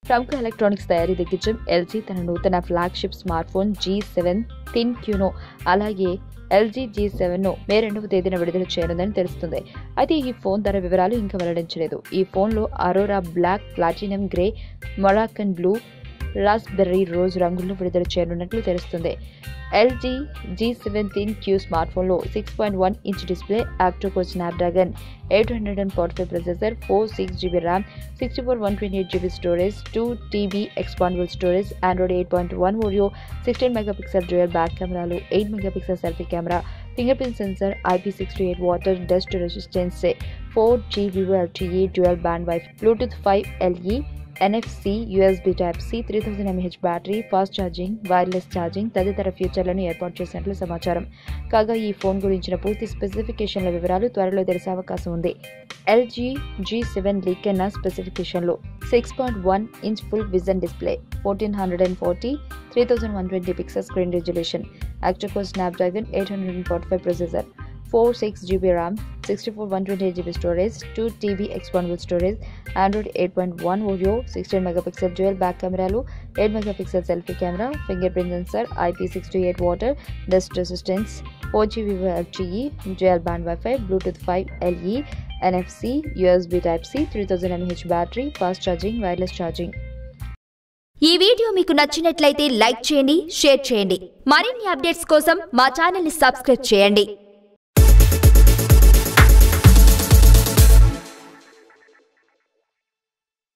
ప్రముఖ ఎలక్ట్రానిక్స్ తయారీ దిగ్గజం ఎల్జీ తన నూతన ఫ్లాగ్షిప్ స్మార్ట్ ఫోన్ G7 ThinQను అలాగే LG G7ను మే 2వ తేదీన విడుదల చేయనుందని తెలుస్తుంది. అయితే ఈ ఫోన్ ధర వివరాలు ఇంకా వెల్లడించలేదు. ఈ ఫోన్లో aurora black, platinum grey, Moroccan blue, raspberry rose రంగులను విడుదల చేయనున్నట్లు తెలుస్తుంది. LG G7 ThinQ స్మార్ట్ ఫోన్లో 6.1 inch display, octa-core Snapdragon 845 processor, 46GB RAM, 64 128GB storage, 2TB expandable storage, Android 8.1 audio, 16 megapixel dual back కెమెరాలు, 8 megapixel selfie camera, finger print censor, IP68 water dust resistance, 4G Vivo LTE dual band wifi, Bluetooth 5 LE, NFC, USB Type-C, 3000 mAh battery, fast charging, wireless charging తదితర ఫీచర్లను ఏర్పాటు చేసినట్లు సమాచారం. కాగా ఈ phone గురించిన పూర్తి స్పెసిఫికేషన్ల వివరాలు త్వరలో తెలిసే అవకాశం ఉంది. LG G7 లీక్ అయిన స్పెసిఫికేషన్లు 6.1 inch full vision display, 1440 3120 pixel screen resolution, octa-core Snapdragon 845 processor, 46GB RAM, 64 128GB storage, 2TB expandable storage, Android 8.1 audio, 16 megapixel dual back కెమెరాలు, 8 megapixel selfie camera, finger print censor, IP68 water dust resistance, 4G Vivo LTE dual band wifi, Bluetooth 5 LE, NFC, USB Type-C, 3000 mAh battery, fast charging, wireless charging. ఈ video మీకు నచ్చినట్లయితే like చేయండి, share చేయండి. మరిన్ని updates కోసం మా channel ని subscribe చేయండి.